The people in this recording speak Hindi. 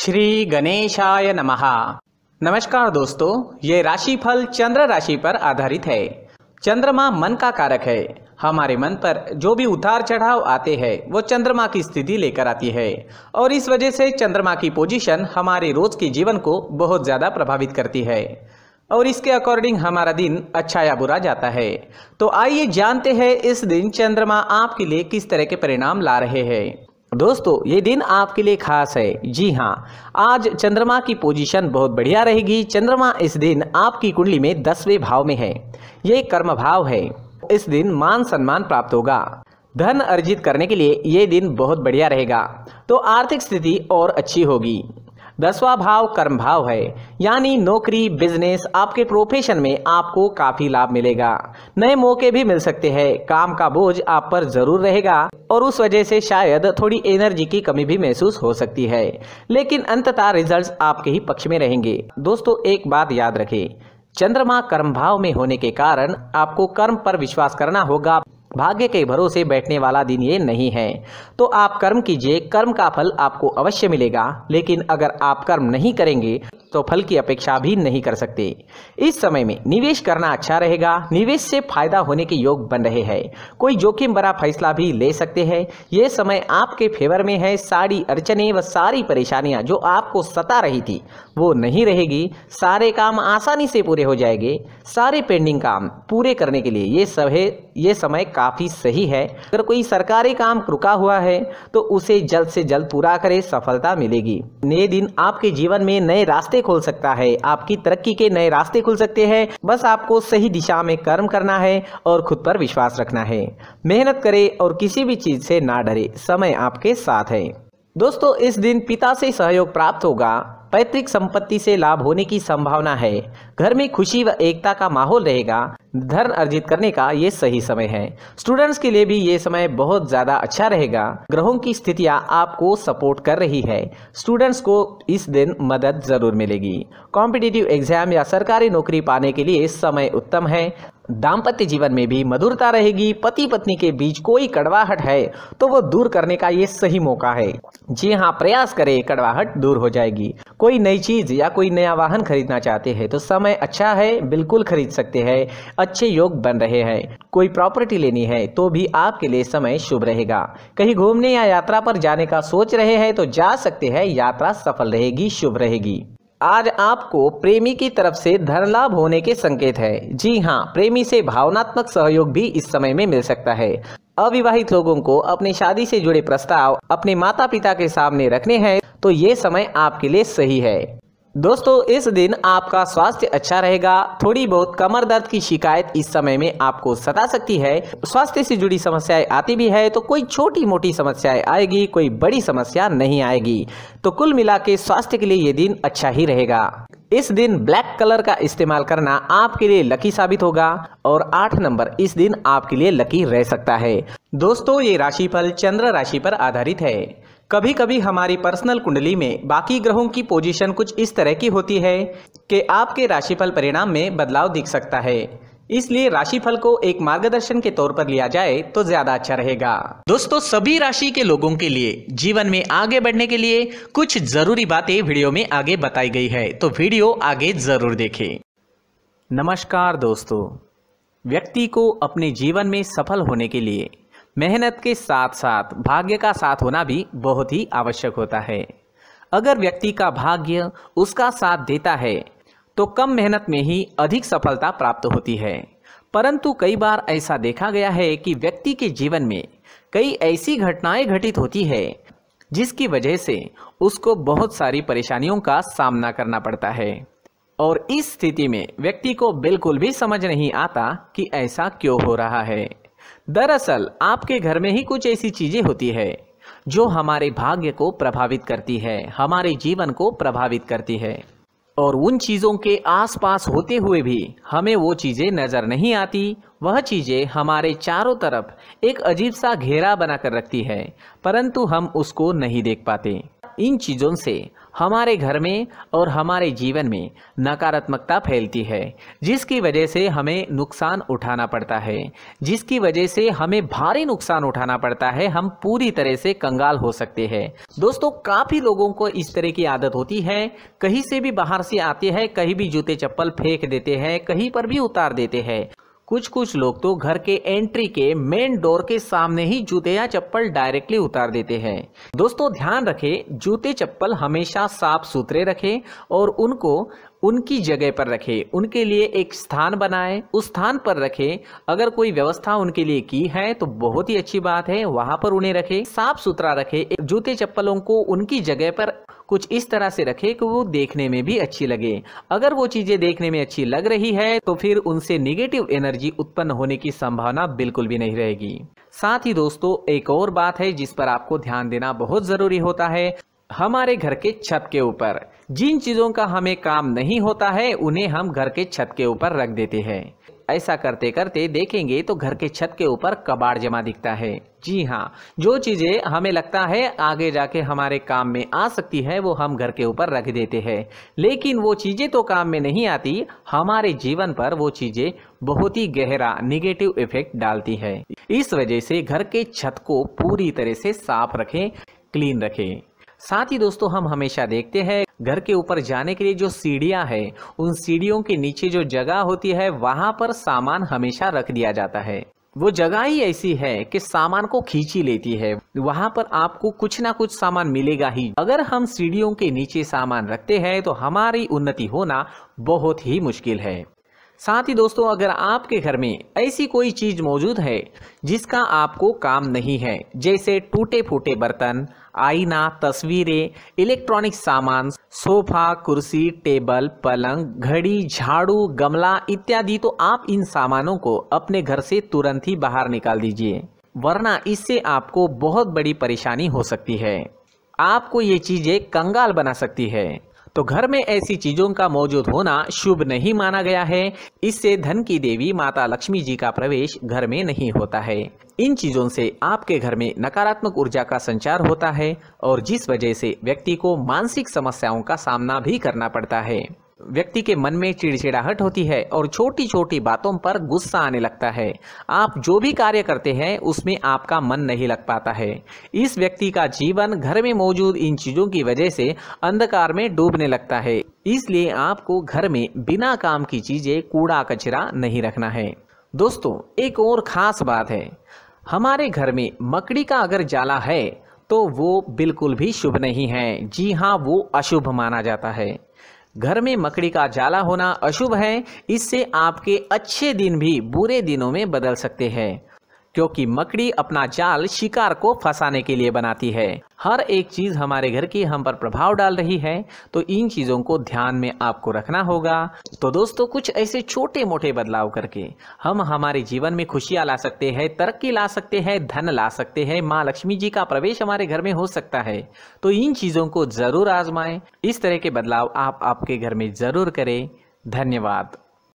श्री गणेशाय नमः। नमस्कार दोस्तों, ये राशिफल चंद्र राशि पर आधारित है। चंद्रमा मन का कारक है। हमारे मन पर जो भी उतार चढ़ाव आते हैं वो चंद्रमा की स्थिति लेकर आती है और इस वजह से चंद्रमा की पोजीशन हमारे रोज के जीवन को बहुत ज़्यादा प्रभावित करती है और इसके अकॉर्डिंग हमारा दिन अच्छा या बुरा जाता है। तो आइए जानते हैं इस दिन चंद्रमा आपके लिए किस तरह के परिणाम ला रहे हैं। दोस्तों, ये दिन आपके लिए खास है। जी हाँ, आज चंद्रमा की पोजीशन बहुत बढ़िया रहेगी। चंद्रमा इस दिन आपकी कुंडली में 10वें भाव में है। ये कर्म भाव है। इस दिन मान सम्मान प्राप्त होगा। धन अर्जित करने के लिए ये दिन बहुत बढ़िया रहेगा, तो आर्थिक स्थिति और अच्छी होगी। 10वां भाव कर्म भाव है, यानी नौकरी, बिजनेस, आपके प्रोफेशन में आपको काफी लाभ मिलेगा। नए मौके भी मिल सकते हैं। काम का बोझ आप पर जरूर रहेगा और उस वजह से शायद थोड़ी एनर्जी की कमी भी महसूस हो सकती है, लेकिन अंततः रिजल्ट्स आपके ही पक्ष में रहेंगे। दोस्तों, एक बात याद रखें, चंद्रमा कर्म भाव में होने के कारण आपको कर्म पर विश्वास करना होगा। भाग्य के भरोसे बैठने वाला दिन ये नहीं है। तो आप कर्म कीजिए, कर्म का फल आपको अवश्य मिलेगा, लेकिन अगर आप कर्म नहीं करेंगे तो फल की अपेक्षा भी नहीं कर सकते। इस समय में निवेश करना अच्छा रहेगा। निवेश से फायदा होने के योग बन रहे हैं। कोई जोखिम भरा फैसला भी ले सकते हैं। ये समय आपके फेवर में है। सारी अड़चने व सारी परेशानियां जो आपको सता रही थी वो नहीं रहेगी। सारे काम आसानी से पूरे हो जाएंगे। सारे पेंडिंग काम पूरे करने के लिए ये समय काफी सही है। अगर कोई सरकारी काम रुका हुआ है तो उसे जल्द से जल्द पूरा करें, सफलता मिलेगी। नए दिन आपके जीवन में नए रास्ते खोल सकता है। आपकी तरक्की के नए रास्ते खुल सकते हैं। बस आपको सही दिशा में कर्म करना है और खुद पर विश्वास रखना है। मेहनत करें और किसी भी चीज से ना डरे। समय आपके साथ है। दोस्तों, इस दिन पिता से सहयोग प्राप्त होगा। पैतृक संपत्ति से लाभ होने की संभावना है। घर में खुशी व एकता का माहौल रहेगा। धन अर्जित करने का ये सही समय है। स्टूडेंट्स के लिए भी ये समय बहुत ज़्यादा अच्छा रहेगा। ग्रहों की स्थितियाँ आपको सपोर्ट कर रही है। स्टूडेंट्स को इस दिन मदद जरूर मिलेगी। कॉम्पिटिटिव एग्जाम या सरकारी नौकरी पाने के लिए समय उत्तम है। दाम्पत्य जीवन में भी मधुरता रहेगी। पति पत्नी के बीच कोई कड़वाहट है तो वो दूर करने का ये सही मौका है। जी हाँ, प्रयास करें, कड़वाहट दूर हो जाएगी। कोई नई चीज या कोई नया वाहन खरीदना चाहते हैं तो समय अच्छा है, बिल्कुल खरीद सकते हैं। अच्छे योग बन रहे हैं। कोई प्रॉपर्टी लेनी है तो भी आपके लिए समय शुभ रहेगा। कहीं घूमने या यात्रा पर जाने का सोच रहे हैं तो जा सकते हैं। यात्रा सफल रहेगी, शुभ रहेगी। आज आपको प्रेमी की तरफ से धन लाभ होने के संकेत है। जी हाँ, प्रेमी से भावनात्मक सहयोग भी इस समय में मिल सकता है। अविवाहित लोगों को अपनी शादी से जुड़े प्रस्ताव अपने माता पिता के सामने रखने हैं तो ये समय आपके लिए सही है। दोस्तों, इस दिन आपका स्वास्थ्य अच्छा रहेगा। थोड़ी बहुत कमर दर्द की शिकायत इस समय में आपको सता सकती है। स्वास्थ्य से जुड़ी समस्याएं आती भी है तो कोई छोटी मोटी समस्याएं आएगी, कोई बड़ी समस्या नहीं आएगी। तो कुल मिला के स्वास्थ्य के लिए ये दिन अच्छा ही रहेगा। इस दिन ब्लैक कलर का इस्तेमाल करना आपके लिए लकी साबित होगा और 8 नंबर इस दिन आपके लिए लकी रह सकता है। दोस्तों, ये राशिफल चंद्र राशि पर आधारित है। कभी कभी हमारी पर्सनल कुंडली में बाकी ग्रहों की पोजीशन कुछ इस तरह की होती है कि आपके राशिफल परिणाम में बदलाव दिख सकता है। इसलिए राशिफल को एक मार्गदर्शन के तौर पर लिया जाए तो ज्यादा अच्छा रहेगा। दोस्तों, सभी राशि के लोगों के लिए जीवन में आगे बढ़ने के लिए कुछ जरूरी बातें वीडियो में आगे बताई गई है, तो वीडियो आगे जरूर देखें। नमस्कार दोस्तों, व्यक्ति को अपने जीवन में सफल होने के लिए मेहनत के साथ साथ भाग्य का साथ होना भी बहुत ही आवश्यक होता है। अगर व्यक्ति का भाग्य उसका साथ देता है तो कम मेहनत में ही अधिक सफलता प्राप्त होती है। परंतु कई बार ऐसा देखा गया है कि व्यक्ति के जीवन में कई ऐसी घटनाएं घटित होती है जिसकी वजह से उसको बहुत सारी परेशानियों का सामना करना पड़ता है और इस स्थिति में व्यक्ति को बिल्कुल भी समझ नहीं आता कि ऐसा क्यों हो रहा है। दरअसल आपके घर में ही कुछ ऐसी चीजें होती है जो हमारे भाग्य को प्रभावित करती है, हमारे जीवन को प्रभावित करती है और उन चीज़ों के आसपास होते हुए भी हमें वो चीज़ें नज़र नहीं आती। वह चीज़ें हमारे चारों तरफ एक अजीब सा घेरा बनाकर रखती है, परंतु हम उसको नहीं देख पाते। इन चीज़ों से हमारे घर में और हमारे जीवन में नकारात्मकता फैलती है, जिसकी वजह से हमें नुकसान उठाना पड़ता है, जिसकी वजह से हमें भारी नुकसान उठाना पड़ता है। हम पूरी तरह से कंगाल हो सकते हैं। दोस्तों, काफ़ी लोगों को इस तरह की आदत होती है, कहीं से भी बाहर से आते हैं, कहीं भी जूते चप्पल फेंक देते हैं, कहीं पर भी उतार देते हैं। कुछ लोग तो घर के एंट्री के मेन डोर के सामने ही जूते या चप्पल डायरेक्टली उतार देते हैं। दोस्तों, ध्यान रखें, जूते चप्पल हमेशा साफ सुथरे रखें और उनको उनकी जगह पर रखें। उनके लिए एक स्थान बनाएं, उस स्थान पर रखें। अगर कोई व्यवस्था उनके लिए की है तो बहुत ही अच्छी बात है, वहां पर उन्हें रखें, साफ सुथरा रखें। जूते चप्पलों को उनकी जगह पर कुछ इस तरह से रखें कि वो देखने में भी अच्छी लगे। अगर वो चीजें देखने में अच्छी लग रही है तो फिर उनसे नेगेटिव एनर्जी उत्पन्न होने की संभावना बिल्कुल भी नहीं रहेगी। साथ ही दोस्तों, एक और बात है जिस पर आपको ध्यान देना बहुत जरूरी होता है। हमारे घर के छत के ऊपर जिन चीजों का हमें काम नहीं होता है उन्हें हम घर के छत के ऊपर रख देते हैं। ऐसा करते करते देखेंगे तो घर के छत के ऊपर कबाड़ जमा दिखता है। जी हाँ, जो चीजें हमें लगता है आगे जाके हमारे काम में आ सकती है वो हम घर के ऊपर रख देते हैं, लेकिन वो चीजें तो काम में नहीं आती, हमारे जीवन पर वो चीजें बहुत ही गहरा निगेटिव इफेक्ट डालती है। इस वजह से घर के छत को पूरी तरह से साफ रखें, क्लीन रखें। साथ ही दोस्तों, हम हमेशा देखते हैं घर के ऊपर जाने के लिए जो सीढ़ियां हैं, उन सीढ़ियों के नीचे जो जगह होती है वहां पर सामान हमेशा रख दिया जाता है। वो जगह ही ऐसी है कि सामान को खींच ही लेती है, वहां पर आपको कुछ ना कुछ सामान मिलेगा ही। अगर हम सीढ़ियों के नीचे सामान रखते हैं तो हमारी उन्नति होना बहुत ही मुश्किल है। साथ ही दोस्तों, अगर आपके घर में ऐसी कोई चीज मौजूद है जिसका आपको काम नहीं है, जैसे टूटे फूटे बर्तन, आईना, तस्वीरें, इलेक्ट्रॉनिक सामान, सोफा, कुर्सी, टेबल, पलंग, घड़ी, झाड़ू, गमला इत्यादि, तो आप इन सामानों को अपने घर से तुरंत ही बाहर निकाल दीजिए, वरना इससे आपको बहुत बड़ी परेशानी हो सकती है। आपको ये चीजें कंगाल बना सकती है। तो घर में ऐसी चीजों का मौजूद होना शुभ नहीं माना गया है। इससे धन की देवी माता लक्ष्मी जी का प्रवेश घर में नहीं होता है। इन चीजों से आपके घर में नकारात्मक ऊर्जा का संचार होता है और जिस वजह से व्यक्ति को मानसिक समस्याओं का सामना भी करना पड़ता है। व्यक्ति के मन में चिड़चिड़ाहट होती है और छोटी छोटी बातों पर गुस्सा आने लगता है। आप जो भी कार्य करते हैं उसमें आपका मन नहीं लग पाता है। इस व्यक्ति का जीवन घर में मौजूद इन चीजों की वजह से अंधकार में डूबने लगता है। इसलिए आपको घर में बिना काम की चीजें, कूड़ा कचरा नहीं रखना है। दोस्तों, एक और खास बात है, हमारे घर में मकड़ी का अगर जाला है तो वो बिल्कुल भी शुभ नहीं है। जी हाँ, वो अशुभ माना जाता है। घर में मकड़ी का जाला होना अशुभ है। इससे आपके अच्छे दिन भी बुरे दिनों में बदल सकते हैं, क्योंकि मकड़ी अपना जाल शिकार को फंसाने के लिए बनाती है। हर एक चीज हमारे घर की हम पर प्रभाव डाल रही है, तो इन चीजों को ध्यान में आपको रखना होगा। तो दोस्तों, कुछ ऐसे छोटे मोटे बदलाव करके हम हमारे जीवन में खुशियां ला सकते हैं, तरक्की ला सकते हैं, धन ला सकते हैं, माँ लक्ष्मी जी का प्रवेश हमारे घर में हो सकता है। तो इन चीजों को जरूर आजमाएं। इस तरह के बदलाव आप आपके घर में जरूर करें। धन्यवाद।